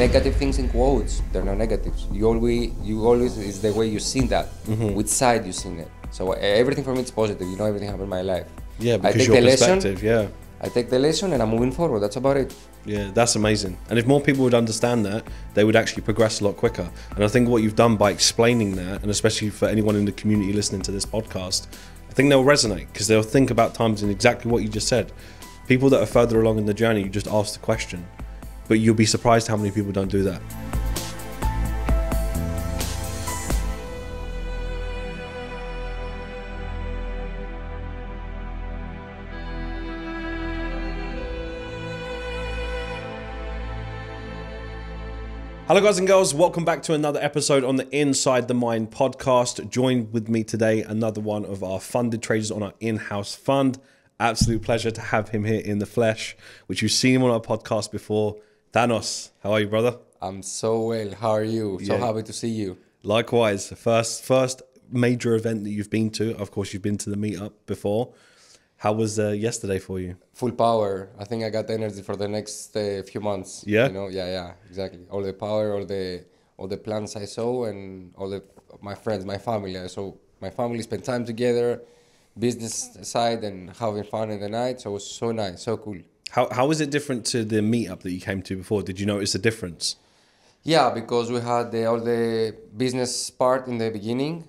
negative things in quotes, they're not negatives. You always is the way you see that, which side you seen it. So everything for me is positive. You know, everything happened in my life. Yeah, because your perspective, yeah. I take the lesson and I'm moving forward. That's about it. Yeah, that's amazing. And if more people would understand that, they would actually progress a lot quicker. And I think what you've done by explaining that, and especially for anyone in the community listening to this podcast, I think they'll resonate because they'll think about times in exactly what you just said. People that are further along in the journey, you just ask the question, but you'll be surprised how many people don't do that. Hello guys and girls, welcome back to another episode on the Inside the Mind podcast. Joined with me today, another one of our funded traders on our in-house fund. Absolute pleasure to have him here in the flesh, which you've seen him on our podcast before. Thanos, how are you, brother? I'm so well. How are you? So happy to see you. Likewise. First major event that you've been to. Of course, you've been to the meetup before. How was yesterday for you? Full power. I think I got energy for the next few months. Yeah? You know, yeah, exactly. All the power, all the plans I saw, and my friends, my family. I saw my family spend time together, business side, and having fun in the night. So it was so nice, so cool. How is it different to the meetup that you came to before? Did you notice a difference? Yeah, because we had all the business part in the beginning.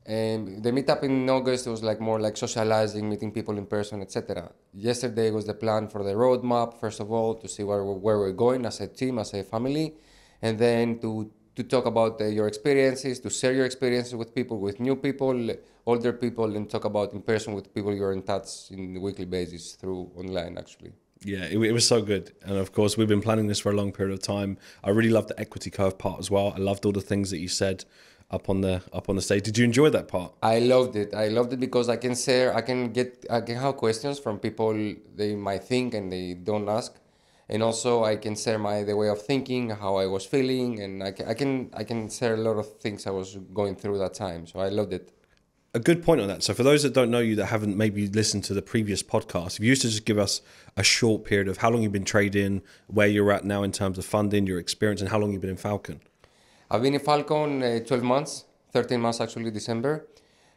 And the meetup in August was more like socializing, meeting people in person, etc. Yesterday was the plan for the roadmap, first of all, to see where we're going as a team, as a family, and then to talk about your experiences, to share your experiences with people, with new people, older people, and talk about in person with people you're in touch in a weekly basis through online, actually. Yeah, it was so good. And of course, we've been planning this for a long period of time. I really loved the equity curve part as well. I loved all the things that you said up on the stage. Did you enjoy that part? I loved it. I loved it because I can share, I can have questions from people they might think and they don't ask. And also I can share the way of thinking, how I was feeling, and I can share a lot of things I was going through that time. So I loved it. A good point on that. So for those that don't know you, that haven't maybe listened to the previous podcast, if you used to just give us a short period of how long you've been trading, where you're at now in terms of funding, your experience, and how long you've been in Falcon. I've been in Falcon 12 months, 13 months actually, December.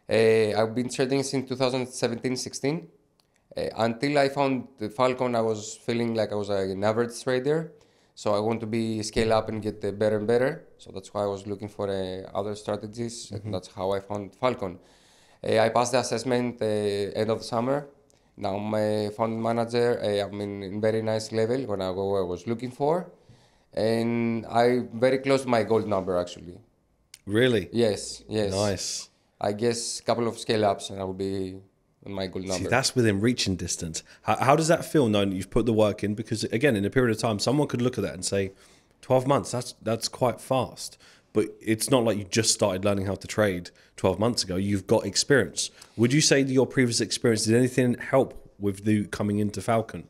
I've been trading since 2017-16. Until I found the Falcon, I was feeling like I was an average trader. So I want to scale up and get better and better. So that's why I was looking for other strategies. And that's how I found Falcon. I passed the assessment end of the summer. Now I'm a fund manager. I'm in very nice level when I go where I was looking for. And I'm very close to my gold number, actually. Really? Yes. Nice. I guess a couple of scale-ups and I will be on my gold number. See, that's within reaching distance. How does that feel knowing that you've put the work in? Because, again, in a period of time, someone could look at that and say, 12 months, that's quite fast. But it's not like you just started learning how to trade 12 months ago. You've got experience. Would you say that your previous experience, did anything help with you coming into Falcon?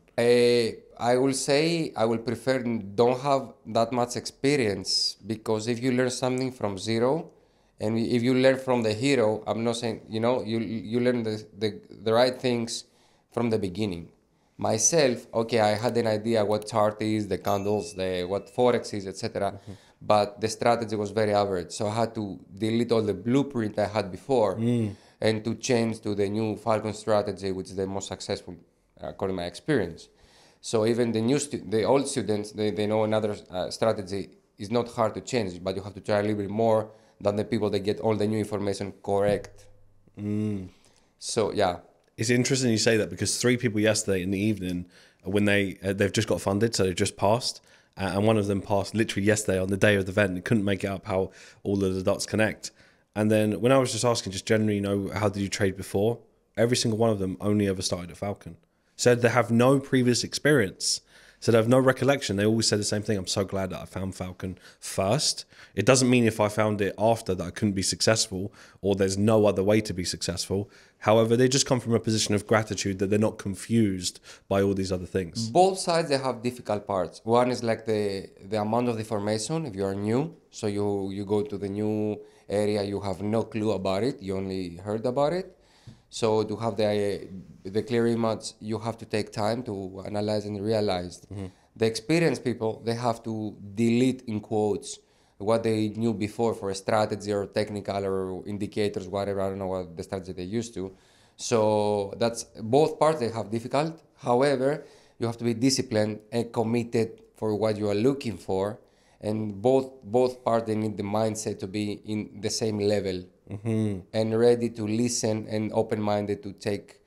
I will say I will prefer don't have that much experience, because if you learn something from zero, and if you learn from the hero, I'm not saying, you learn the right things from the beginning. Myself, okay, I had an idea what chart is, the candles, what Forex is, etc. But the strategy was very average. So I had to delete all the blueprint I had before and to change to the new Falcon strategy, which is the most successful according to my experience. So even the old students, they know another strategy is not hard to change, but you have to try a little bit more than the people that get all the new information correct. So yeah. It's interesting you say that, because 3 people yesterday in the evening, when they've just got funded, so they've just passed, and one of them passed literally yesterday on the day of the event and couldn't make it up how all of the dots connect. And then when I was just asking, just generally, how did you trade before? Every single one of them only ever started at Falcon. Said they have no previous experience. Said I have no recollection. They always said the same thing. I'm so glad that I found Falcon first. It doesn't mean if I found it after that I couldn't be successful, or there's no other way to be successful. However, they just come from a position of gratitude that they're not confused by all these other things. Both sides, they have difficult parts. One is like the amount of information if you are new. So you go to the new area, you have no clue about it. You only heard about it. So to have the clear image, you have to take time to analyze and realize The experienced people, they have to delete in quotes what they knew before for a strategy or technical or indicators, whatever. I don't know what the strategy they used to. So that's both parts they have difficult. However, you have to be disciplined and committed for what you are looking for. And both parts, they need the mindset to be in the same level and ready to listen and open-minded to take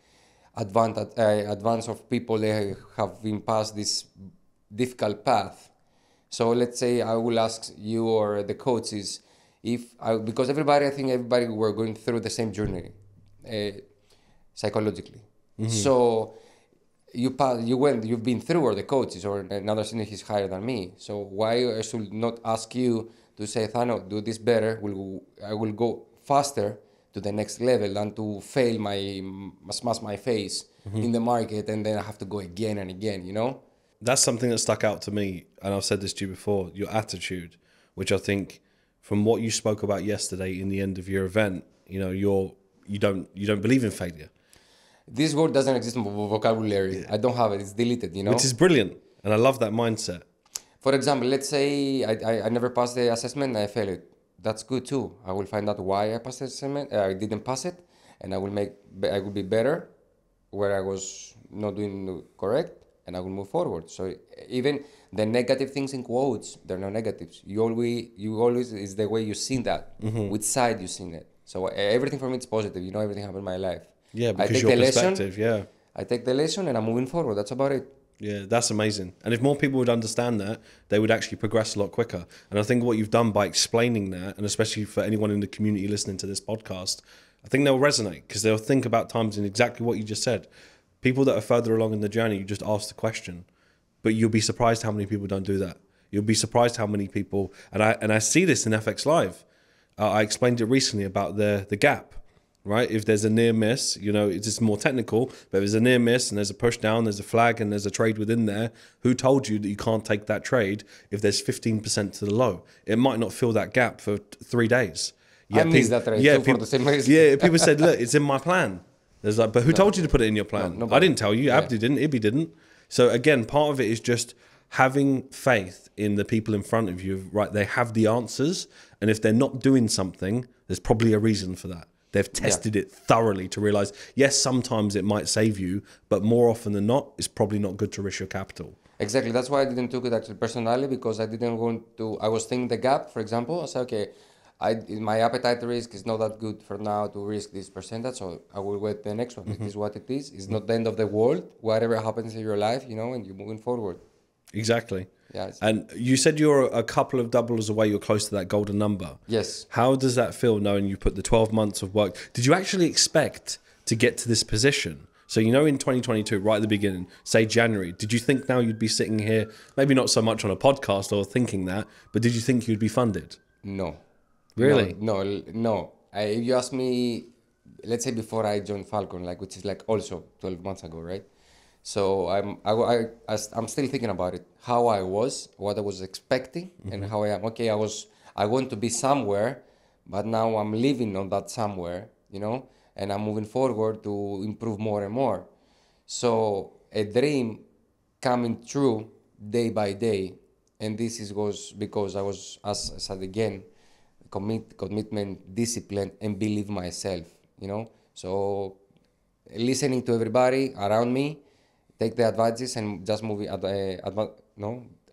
advantage of people that have been past this difficult path. So let's say I will ask you or the coaches because I think everybody were going through the same journey psychologically. So you've been through, or the coaches or another senior is higher than me. So why I should not ask you to say, Thanos, do this better? I will go faster to the next level than to fail smash my face in the market and then I have to go again and again, you know? That's something that stuck out to me, and I've said this to you before, your attitude, which I think from what you spoke about yesterday in the end of your event, you know, you don't believe in failure. This word doesn't exist in my vocabulary. Yeah. I don't have it. It's deleted, you know? Which is brilliant, and I love that mindset. For example, let's say I never passed the assessment and I failed it. That's good too. I will find out why I passed the assessment. I didn't pass it, and I will be better where I was not doing correct. And I will move forward. So even the negative things in quotes, they're not negatives. You always is the way you see that, which side you see it. So everything for me is positive. You know, everything happened in my life. Yeah, because your perspective, yeah. I take the lesson and I'm moving forward. That's about it. Yeah, that's amazing. And if more people would understand that, they would actually progress a lot quicker. And I think what you've done by explaining that, and especially for anyone in the community listening to this podcast, I think they'll resonate because they'll think about times in exactly what you just said. People that are further along in the journey, you just ask the question, but you'll be surprised how many people don't do that. You'll be surprised how many people, and I see this in FX Live. I explained it recently about the gap, right? If there's a near miss, you know, it's just more technical, but if there's a near miss and there's a push down, there's a flag and there's a trade within there, who told you that you can't take that trade if there's 15% to the low? It might not fill that gap for 3 days. I missed that trade for the same reason. Yeah, people said, look, it's in my plan. There's like, but who told you to put it in your plan? No, I didn't tell you. Abdi didn't. Ibi didn't. So again, part of it is just having faith in the people in front of you. Right, they have the answers, and if they're not doing something, there's probably a reason for that. They've tested it thoroughly to realize, yes, sometimes it might save you, but more often than not, it's probably not good to risk your capital. Exactly. That's why I didn't take it actually personally, because I didn't want to. I was thinking the gap, for example. I said, okay, my appetite risk is not that good for now to risk this percentage, so I will wait the next one. It is what it is. It's not the end of the world. Whatever happens in your life, you know, and you're moving forward. Exactly. Yeah. And you said you're a couple of doubles away. You're close to that golden number. Yes. How does that feel knowing you put the 12 months of work? Did you actually expect to get to this position? So, you know, in 2022, right at the beginning, say January, did you think now you'd be sitting here, maybe not so much on a podcast or thinking that, but did you think you'd be funded? No. Really? No. If you ask me, let's say before I joined Falcon, which is also 12 months ago, right? So I'm still thinking about it, how I was, what I was expecting, and how I am. Okay, I want to be somewhere, but now I'm living on that somewhere, you know, and I'm moving forward to improve more and more. So a dream coming true day by day, and this goes because I was, as I said again, commitment, discipline, and believe myself, you know. So listening to everybody around me, take the advices and just moving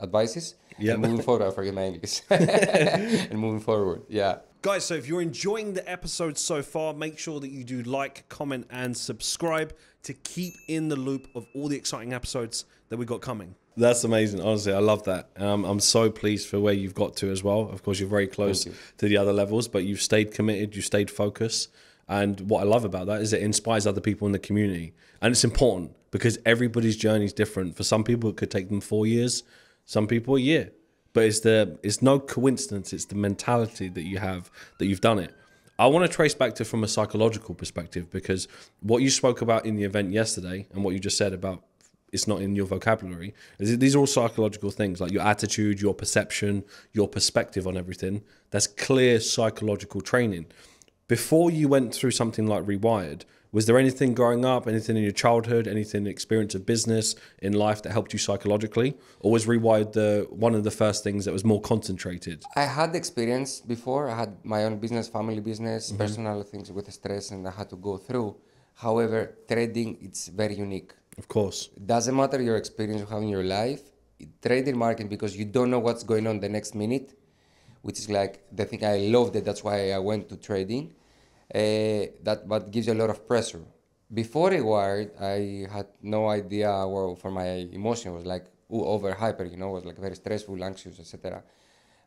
advices. Yep. And moving forward. I forget my English. And moving forward, yeah. Guys, so if you're enjoying the episode so far, make sure that you do like, comment, and subscribe to keep in the loop of all the exciting episodes that we got coming. That's amazing. Honestly, I love that. I'm so pleased for where you've got to as well. Of course, you're very close to the other levels, but you've stayed committed, you stayed focused. And what I love about that is it inspires other people in the community. And it's important because everybody's journey is different. For some people, it could take them 4 years, some people a year. But it's no coincidence. It's the mentality that you have, that you've done it. I want to trace back to from a psychological perspective, because what you spoke about in the event yesterday and what you just said about it's not in your vocabulary, these are all psychological things, like your attitude, your perception, your perspective on everything. That's clear psychological training. Before you went through something like Rewired, was there anything growing up, anything in your childhood, anything experience of business in life that helped you psychologically? Or was Rewired one of the first things that was more concentrated? I had experience before. I had my own business, family business, personal things with stress, and I had to go through. However, trading, it's very unique. Of course. It doesn't matter your experience you have in your life. Trading market, because you don't know what's going on the next minute, which is like the thing I loved it. That's why I went to trading. But gives you a lot of pressure. Before Rewired, I had no idea for my emotion was like over hyper, was like very stressful, anxious, etc.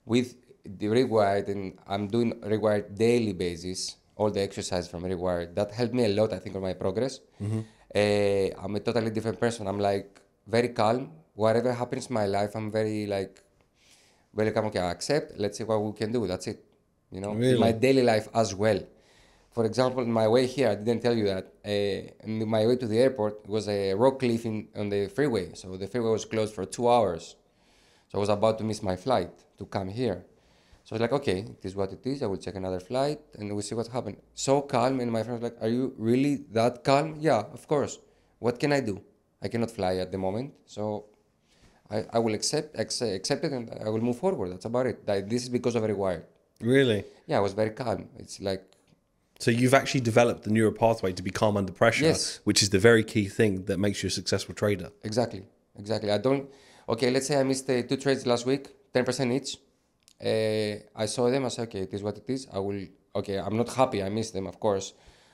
With the Rewired, and I'm doing Rewired daily basis, all the exercise from Rewired, that helped me a lot, I think, on my progress. I'm a totally different person. I'm like very calm. Whatever happens in my life, I'm very calm. Okay, I accept. Let's see what we can do. That's it. Really? In my daily life as well. For example, in my way here, I didn't tell you that. In my way to the airport was a rock cliff on the freeway. So the freeway was closed for 2 hours. So I was about to miss my flight to come here. So I was like, okay, it is what it is. I will check another flight and we'll see what happens. So calm. And my friend was like, are you really that calm? Yeah, of course. What can I do? I cannot fly at the moment. So I will accept it and I will move forward. That's about it. This is because of Rewired. Really? Yeah, I was very calm. It's like... So you've actually developed the neural pathway to be calm under pressure, Yes. which is the very key thing that makes you a successful trader. Exactly. Okay, let's say I missed 2 trades last week, 10% each. I saw them, I said, okay, it is what it is. I'm not happy I missed them, of course.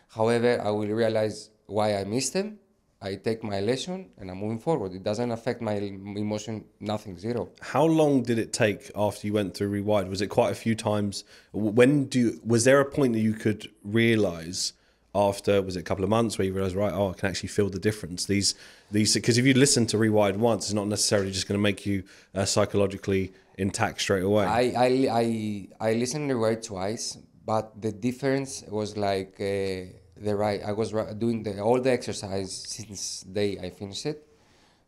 However, I will realize why I missed them. I take my lesson and I'm moving forward. It doesn't affect my emotion, nothing, zero. How long did it take after you went through Rewired? Was it quite a few times? Was there a point that you could realize after, was it a couple of months where you realized, right, I can actually feel the difference? Because if you listen to Rewired once, it's not necessarily just going to make you psychologically intact straight away. I listened to Rewired twice, but the difference was like, I was doing all the exercise since the day I finished it.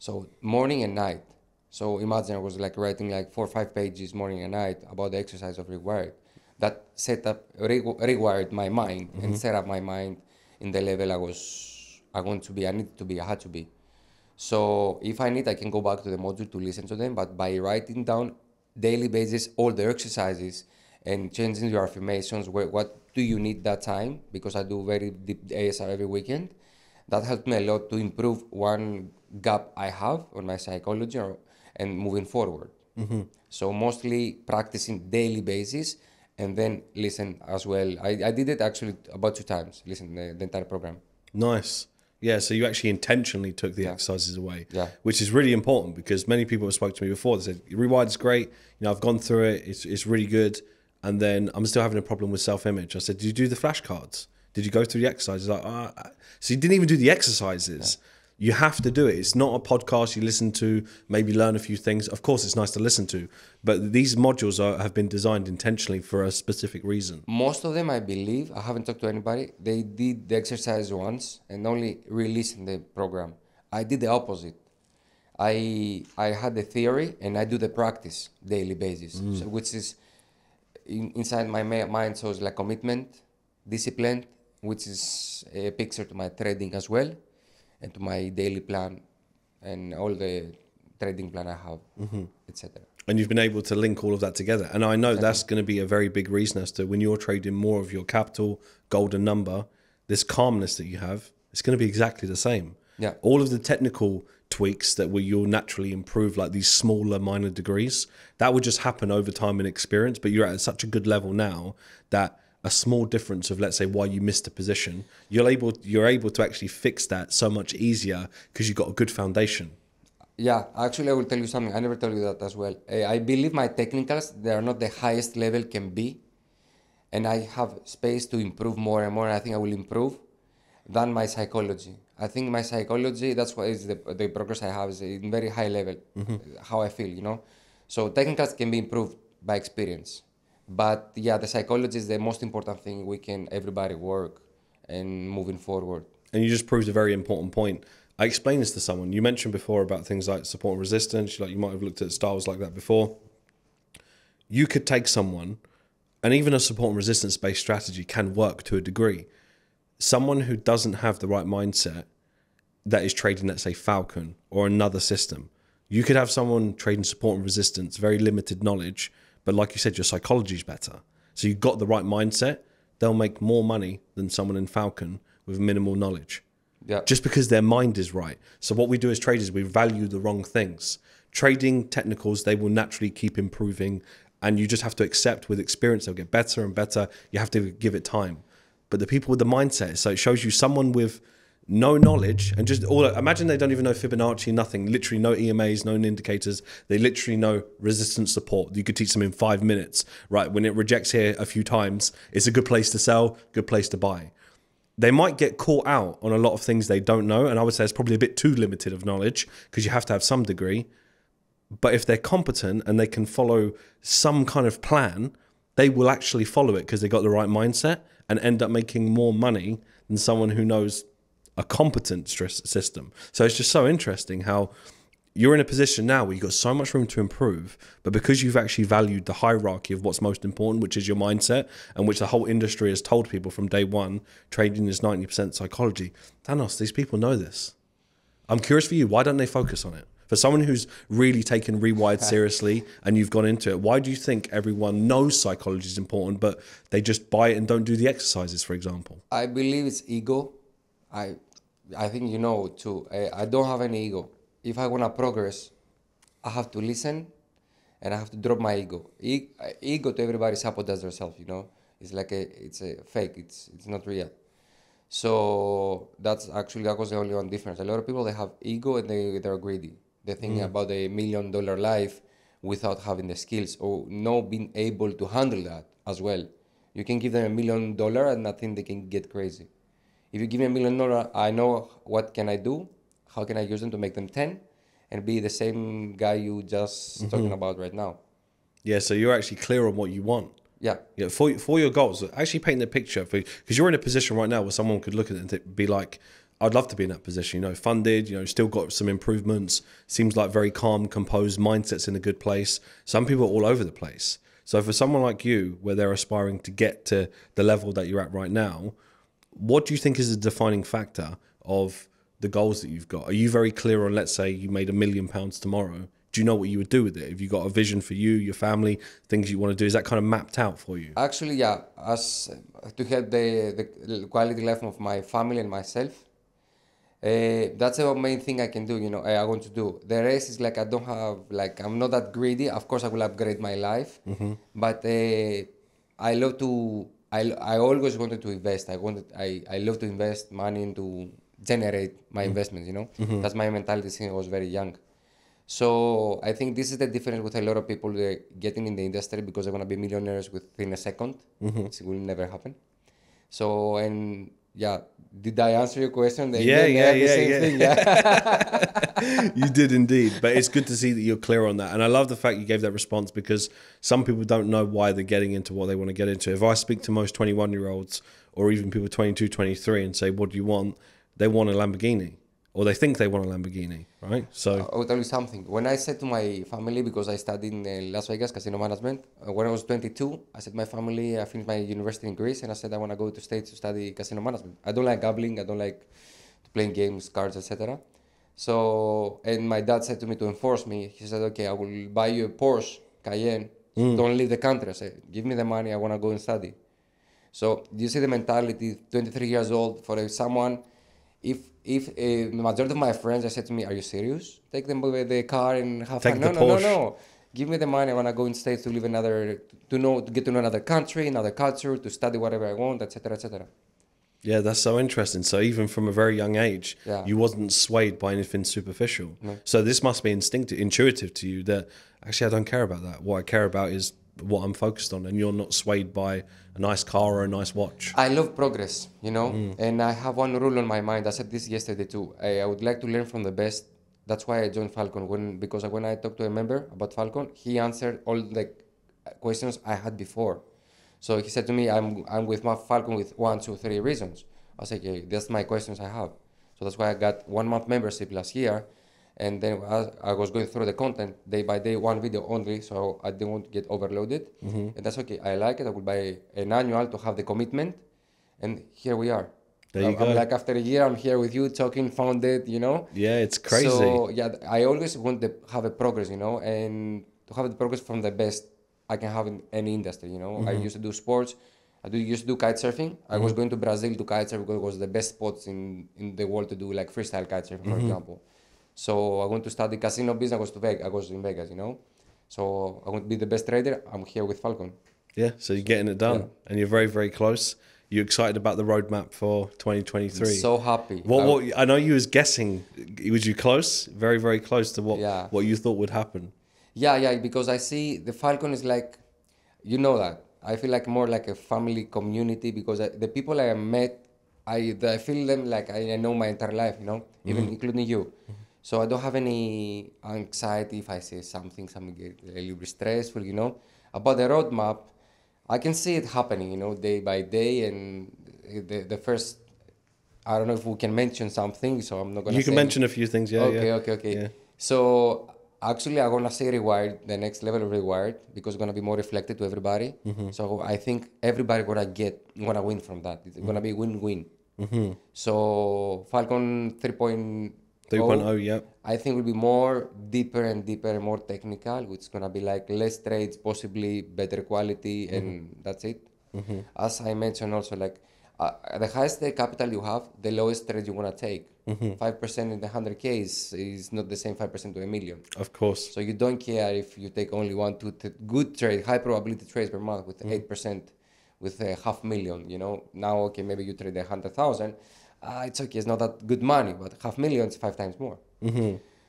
So morning and night. So imagine I was like writing like 4 or 5 pages morning and night about the exercise of Rewired. That rewired my mind and set up my mind in the level I had to be. So if I need, I can go back to the module to listen to them, but by writing down daily basis all the exercises and changing your affirmations, what do you need that time? Because I do very deep ASR every weekend. That helped me a lot to improve one gap I have on my psychology and moving forward. So mostly practicing daily basis and then listen as well. I did it actually about 2 times, listen the entire program. Nice. Yeah, so you actually intentionally took the exercises away, which is really important because many people have spoke to me before. They said, Rewired is great. I've gone through it. It's really good. And then I'm still having a problem with self-image. I said, did you do the flashcards? Did you go through the exercises? So you didn't even do the exercises. You have to do it. It's not a podcast you listen to, maybe learn a few things. Of course, it's nice to listen to, but these modules have been designed intentionally for a specific reason. Most of them, I believe, I haven't talked to anybody, they did the exercise once and only released in the program. I did the opposite. I had the theory and I do the practice daily basis, so, which is inside my mind, so it's like commitment, discipline, which is a picture to my trading as well, and to my daily plan and all the trading plan I have, etc. And you've been able to link all of that together. And I know that's going to be a very big reason as to when you're trading more of your capital, golden number, this calmness that you have, it's going to be exactly the same. Yeah. All of the technical tweaks that you'll naturally improve, like these smaller minor degrees, that would just happen over time and experience. But you're at such a good level now that a small difference of, let's say, why you missed a position, you're able to actually fix that so much easier because you've got a good foundation. Yeah, actually, I will tell you something. I never told you that as well. I believe my technicals, they are not the highest level can be. And I have space to improve more and more. And I think I will improve than my psychology. I think my psychology, that's why is the progress I have is in very high level, how I feel, So technicals can be improved by experience. But yeah, the psychology is the most important thing everybody work and moving forward. And you just proved a very important point. I explained this to someone. You mentioned before about things like support and resistance, like you might have looked at styles like that before. You could take someone And even a support and resistance based strategy can work to a degree. Someone who doesn't have the right mindset that is trading, let's say, Falcon or another system. You could have someone trading support and resistance, very limited knowledge, but like you said, your psychology is better. So you've got the right mindset, they'll make more money than someone in Falcon with minimal knowledge. Yeah. Just because their mind is right. So what we do as traders, we value the wrong things. Trading technicals, they will naturally keep improving, and you just have to accept with experience, they'll get better and better. You have to give it time. But the people with the mindset, so it shows you someone with no knowledge and just all, imagine they don't even know Fibonacci, nothing, literally no EMAs, no indicators. They literally know resistance support. You could teach them in 5 minutes, right? When it rejects here a few times, it's a good place to sell, good place to buy. They might get caught out on a lot of things they don't know. And I would say it's probably a bit too limited of knowledge because you have to have some degree. But if they're competent and they can follow some kind of plan, they will actually follow it because they got the right mindset and end up making more money than someone who knows a competent stress system. So it's just so interesting how you're in a position now where you've got so much room to improve, but because you've actually valued the hierarchy of what's most important, which is your mindset, and which the whole industry has told people from day one, trading is 90% psychology. Thanos, these people know this. I'm curious for you, why don't they focus on it? For someone who's really taken Rewired seriously and you've gone into it, why do you think everyone knows psychology is important, but they just buy it and don't do the exercises, for example? I believe it's ego. I think you know too. I don't have any ego. If I want to progress, I have to listen and I have to drop my ego. Ego to everybody sabotages themselves, you know. It's like it's a fake. It's not real. So that was the only one difference. A lot of people, they have ego and they're greedy. They're thinking about a $1 million life without having the skills or not being able to handle that as well. You can give them $1 million and I think they can get crazy. If you give me $1 million, I know what can I do, how can I use them to make them 10 and be the same guy you just talking about right now. Yeah, so you're actually clear on what you want. Yeah. Yeah, for your goals, actually paint the picture because you're in a position right now where someone could look at it and be like, I'd love to be in that position, you know, funded, you know, still got some improvements, seems like very calm, composed, mindset's in a good place. Some people are all over the place. So for someone like you, where they're aspiring to get to the level that you're at right now, what do you think is a defining factor of the goals that you've got? Are you very clear on, let's say you made £1 million tomorrow? Do you know what you would do with it? Have you got a vision for you, your family, things you want to do? Is that kind of mapped out for you? Actually, yeah. As to help the quality life of my family and myself, that's the main thing I can do, you know, I want to do. The rest is like, I'm not that greedy. Of course, I will upgrade my life. But I love to, I always wanted to invest. I love to invest money into generate my investments, you know. That's my mentality since I was very young. So I think this is the difference with a lot of people getting in the industry because they want to be millionaires within a second. It will never happen. So, and yeah, did I answer your question? Yeah. Yeah. You did indeed. But it's good to see that you're clear on that. And I love the fact you gave that response because some people don't know why they're getting into what they want to get into. If I speak to most 21-year-olds or even people 22, 23 and say, what do you want? They want a Lamborghini. Or they think they want a Lamborghini, right? So I'll tell you something. When I said to my family, because I studied in Las Vegas casino management, when I was 22, I said to my family, I finished my university in Greece, and I said I want to go to States to study casino management. I don't like gambling. I don't like playing games, cards, etc. So, and my dad said to me to enforce me. He said, okay, I will buy you a Porsche Cayenne. Don't leave the country. I said, give me the money. I want to go and study. So you see the mentality, 23 years old, for someone, if the majority of my friends, they said to me, are you serious? Take them with the car and have fun. No. Give me the money. I want to go in States to live to get to know another country, another culture, to study whatever I want, etc., etc. Yeah, that's so interesting. So even from a very young age, you wasn't swayed by anything superficial. No. So this must be intuitive to you that actually I don't care about that. What I care about is what I'm focused on, and you're not swayed by a nice car or a nice watch. I love progress, you know, and I have one rule on my mind. I said this yesterday too. I would like to learn from the best. That's why I joined Falcon. Because when I talked to a member about Falcon, he answered all the questions I had before. So he said to me, I'm with my Falcon with 1, 2, 3 reasons. I was like, okay, that's my questions I have. So that's why I got 1 month membership last year. And then as I was going through the content day by day, one video only, so I didn't want to get overloaded. And that's okay. I like it. I will buy an annual to have the commitment. And here we are. There you I'm go. like, after a year, I'm here with you talking, founded, you know? Yeah, it's crazy. So, yeah, I always want to have a progress, you know, and to have the progress from the best I can have in any industry, you know? I used to do sports. Used to do kite surfing. I was going to Brazil to kite surf because it was the best spots in the world to do like freestyle kite surfing, for example. So I went to study casino business. I was in Vegas, you know. So I want to be the best trader. I'm here with Falcon. Yeah, so you're getting it done, and you're very, very close. You excited about the roadmap for 2023? So happy. What I know you was guessing. Was you close? Very, very close to what you thought would happen. Yeah, because I see the Falcon is like, you know that. I feel like more like a family community because the people I met, I feel them like I know my entire life, you know, even including you. So I don't have any anxiety if I say something get a little bit stressful, you know. About the roadmap, I can see it happening, you know, day by day. And the first, I don't know if we can mention something, so I'm not going to say. You can mention a few things, yeah. Okay. Yeah. So actually, I'm going to say Rewired, the next level of Rewired, because it's going to be more reflected to everybody. So I think everybody going to win from that. It's going to be win-win. So Falcon 3.0, 3.0, yeah. I think will be more deeper and more technical, which is going to be like less trades, possibly better quality, and that's it. As I mentioned also, like the highest the capital you have, the lowest trade you want to take. 5% in the 100K is not the same 5% to a million. Of course. So you don't care if you take only 1-2 good trade, high probability trades per month with 8%, with $500,000, you know. Now, okay, maybe you trade 100,000. It's okay, it's not that good money, but $500,000 is 5 times more.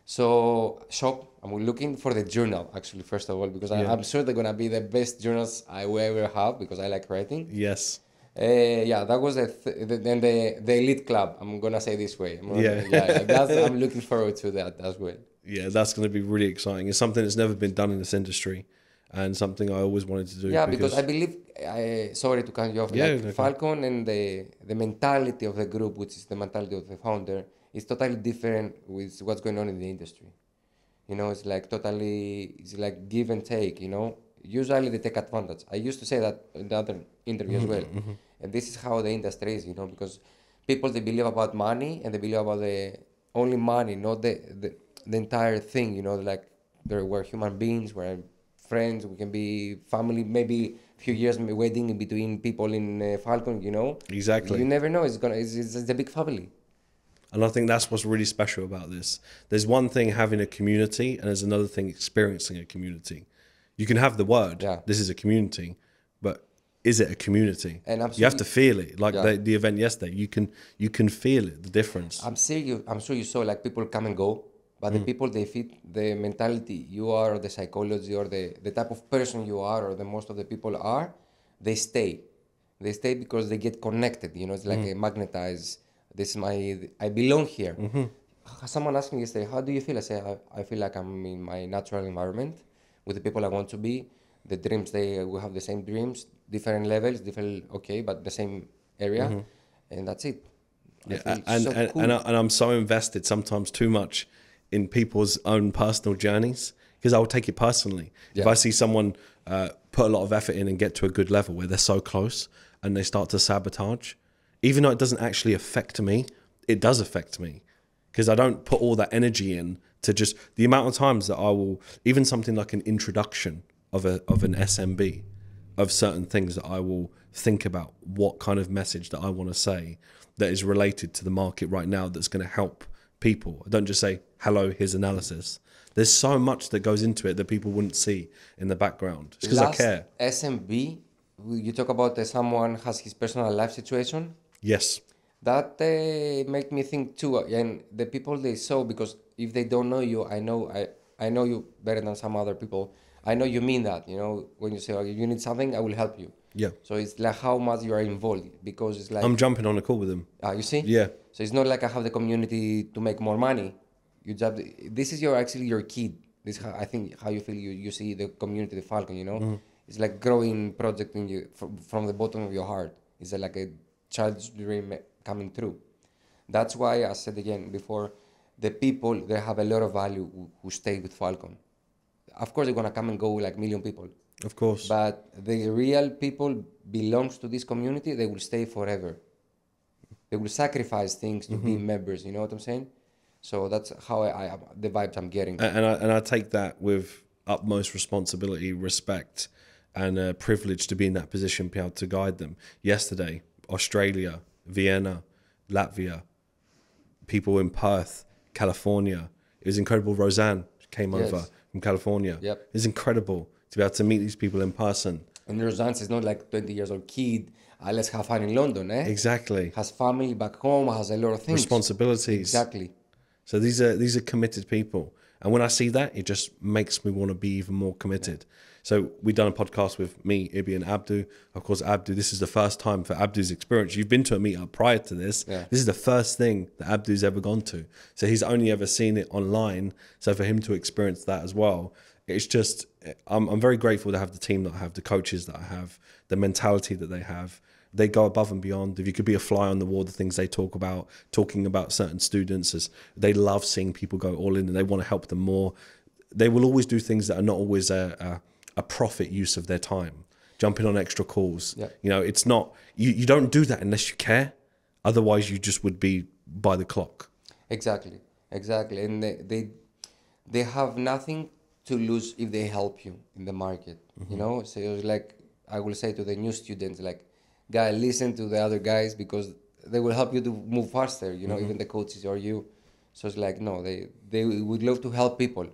So, shop, I'm looking for the journal, actually, first of all, because I'm sure they're going to be the best journals I will ever have because I like writing. Yes. That was the elite club. I'm going to say this way. I'm looking forward to that as well. Yeah, that's going to be really exciting. It's something that's never been done in this industry and something I always wanted to do. Yeah, because I believe, sorry to cut you off, Falcon and the mentality of the group, which is the mentality of the founder, is totally different with what's going on in the industry. You know, it's like give and take, you know. Usually they take advantage. I used to say that in the other interview as well. And this is how the industry is, you know, because people, they believe about money and they believe about the only money, not the entire thing, you know, like we're human beings, we're friends, we can be family, maybe a few years wedding in between people in Falcon, you know. Exactly. You never know, it's a big family. And I think that's what's really special about this. There's one thing having a community and there's another thing experiencing a community. You can have the word, this is a community, but is it a community? And you have to feel it. Like the event yesterday, you can feel it, the difference. I'm sure you saw like people come and go, but the people, they fit the mentality you are, or the psychology, or the type of person you are, or the most of the people are, they stay. They stay because they get connected, you know, it's like a magnetized, I belong here. Someone asked me yesterday, how do you feel? I say, I feel like I'm in my natural environment with the people I want to be. The dreams, we have the same dreams, different levels, but the same area, and that's it. Yeah, and I'm so invested sometimes too much in people's own personal journeys because I'll take it personally. If I see someone put a lot of effort in and get to a good level where they're so close and they start to sabotage, even though it doesn't actually affect me, it does affect me because I don't put all that energy in to just the amount of times that I will, even something like an introduction of an SMB, of certain things that I will think about what kind of message that I want to say that is related to the market right now that's going to help people. I don't just say, hello, here's analysis. There's so much that goes into it that people wouldn't see in the background. It's because I care. SMB, you talk about someone has his personal life situation. Yes. That make me think too, and the people they saw, because if they don't know you, I know you better than some other people. I know you mean that, you know, when you say, okay, you need something, I will help you. Yeah. So it's like how much you are involved, because it's like... I'm jumping on a call with them. You see? Yeah. So it's not like I have the community to make more money. This is actually your kid. This is how, I think, how you feel you see the community, the Falcon, you know? It's like growing project in you from the bottom of your heart. It's like a child's dream coming true. That's why I said again before, the people they have a lot of value who stay with Falcon. Of course, they're gonna come and go like million people. Of course. But the real people belongs to this community. They will stay forever. They will sacrifice things to be members. You know what I'm saying? So that's how I the vibes I'm getting. And I take that with utmost responsibility, respect, and privilege to be in that position, be able to guide them. Yesterday, Australia, Vienna, Latvia, people in Perth, California. It was incredible. Roseanne came over from California. Yep. It was incredible to be able to meet these people in person. And Roseanne is not like 20 years old kid. Let's have fun in London, eh? Exactly. Has family back home, has a lot of things. Responsibilities. Exactly. So these are committed people. And when I see that, it just makes me want to be even more committed. So we've done a podcast with me, Ibi, and Abdu. Of course, Abdu, this is the first time for Abdu's experience. You've been to a meetup prior to this. Yeah. This is the first thing that Abdu's ever gone to. So he's only ever seen it online. So for him to experience that as well, it's just, I'm very grateful to have the team that I have, the coaches that I have, the mentality that they have. They go above and beyond. If you could be a fly on the wall, the things they talk about, talking about certain students, as they love seeing people go all in and they want to help them more. They will always do things that are not always a profit use of their time. Jumping on extra calls. Yeah. You know, it's not, you don't do that unless you care. Otherwise, you just would be by the clock. Exactly. And they have nothing to lose if they help you in the market. You know, so it's like I will say to the new students, like, guy, listen to the other guys because they will help you to move faster, you know, even the coaches or you. So it's like, no, they would love to help people.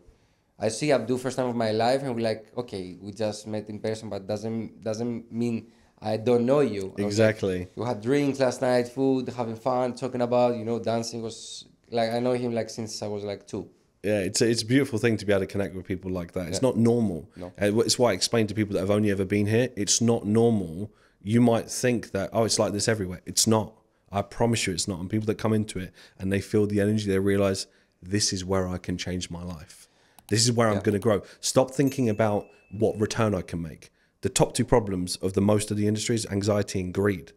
I see Abdu first time of my life and we're like, okay, we just met in person, but doesn't mean I don't know you. Exactly. Like, we had drinks last night, food, having fun, talking about, you know, dancing was like, I know him like since I was like 2. Yeah, it's a beautiful thing to be able to connect with people like that. It's not normal. No. It's why I explain to people that have only ever been here. It's not normal. You might think that, oh, it's like this everywhere. It's not. I promise you it's not. And people that come into it and they feel the energy, they realize this is where I can change my life. This is where I'm going to grow. Stop thinking about what return I can make. The top 2 problems of the most of the industry is anxiety and greed.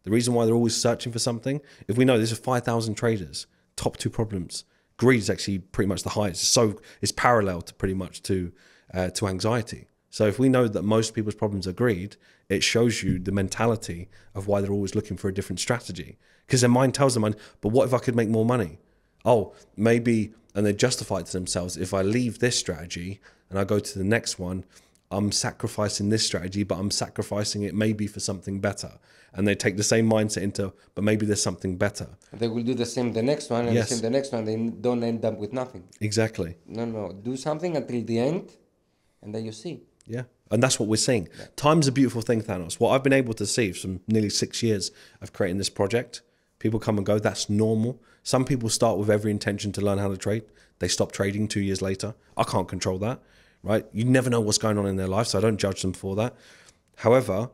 The reason why they're always searching for something, if we know there's 5,000 traders, top 2 problems. Greed is actually pretty much the highest. So it's parallel to pretty much to anxiety. So if we know that most people's problems are greed, it shows you the mentality of why they're always looking for a different strategy. Because their mind tells them, but what if I could make more money? Oh, maybe, and they justify it to themselves, if I leave this strategy and I go to the next one, I'm sacrificing this strategy, but I'm sacrificing it maybe for something better. And they take the same mindset into, but maybe there's something better. They will do the same the next one and Yes. the same the next one. They don't end up with nothing. Exactly. No. Do something until the end and then you see. Yeah. And that's what we're seeing. Yeah. Time's a beautiful thing, Thanos. What I've been able to see from nearly 6 years of creating this project, people come and go. That's normal. Some people start with every intention to learn how to trade. They stop trading 2 years later. I can't control that, right? You never know what's going on in their life, so I don't judge them for that. However,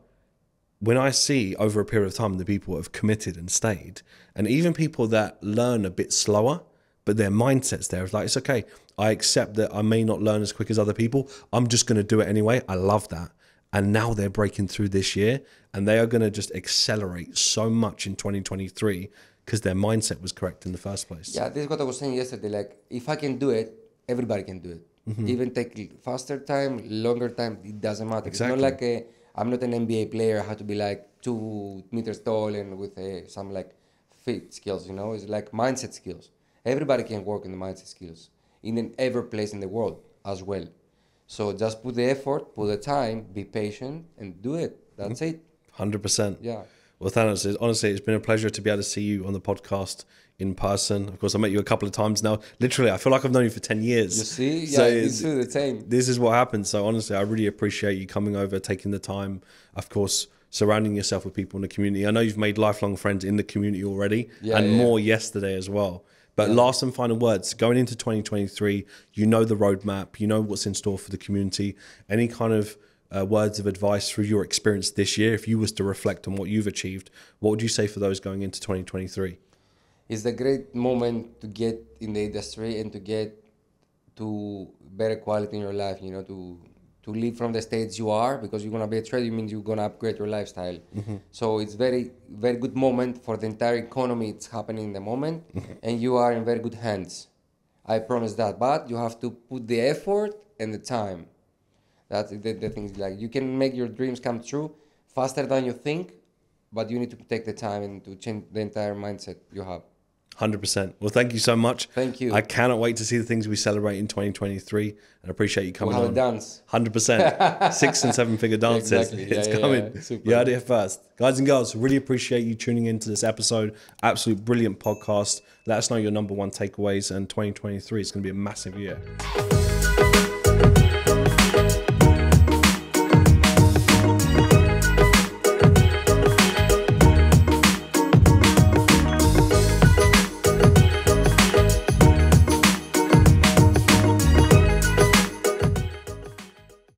when I see over a period of time the people have committed and stayed, and even people that learn a bit slower, but their mindset's there. It's like, it's okay. I accept that I may not learn as quick as other people. I'm just going to do it anyway. I love that. And now they're breaking through this year and they are going to just accelerate so much in 2023 because their mindset was correct in the first place. Yeah, this is what I was saying yesterday. Like, if I can do it, everybody can do it. Even take faster time, longer time, it doesn't matter. Exactly. It's not like I'm not an NBA player. I have to be like 2 meters tall and with some like fit skills, you know? It's like mindset skills. Everybody can work in the mindset skills in every place in the world as well. So just put the effort, put the time, be patient, and do it. That's it. 100%. Yeah. Well, Thanos, honestly, it's been a pleasure to be able to see you on the podcast in person. Of course, I met you a couple of times now. Literally, I feel like I've known you for 10 years. You see? So Yeah, it's the same. This is what happens. So honestly, I really appreciate you coming over, taking the time, of course, surrounding yourself with people in the community. I know you've made lifelong friends in the community already more yesterday as well. But last and final words, going into 2023, you know the roadmap, you know what's in store for the community. Any kind of words of advice through your experience this year, if you was to reflect on what you've achieved, what would you say for those going into 2023? It's a great moment to get in the industry and to get to better quality in your life, you know, to live from the stage you are, because you're going to be a trader, it means you're going to upgrade your lifestyle. So it's very, very good moment for the entire economy. It's happening in the moment and you are in very good hands. I promise that. But you have to put the effort and the time. That's the thing. Like, you can make your dreams come true faster than you think, but you need to take the time and to change the entire mindset you have. 100%. Well, thank you so much. Thank you. I cannot wait to see the things we celebrate in 2023, and appreciate you coming We'll have on. a dance. 100%. 6 and 7 figure dances. Exactly. It's Yeah, coming. super. You heard it first. Guys and girls, really appreciate you tuning into this episode. Absolute brilliant podcast. Let us know your number one takeaways, and 2023 is going to be a massive year.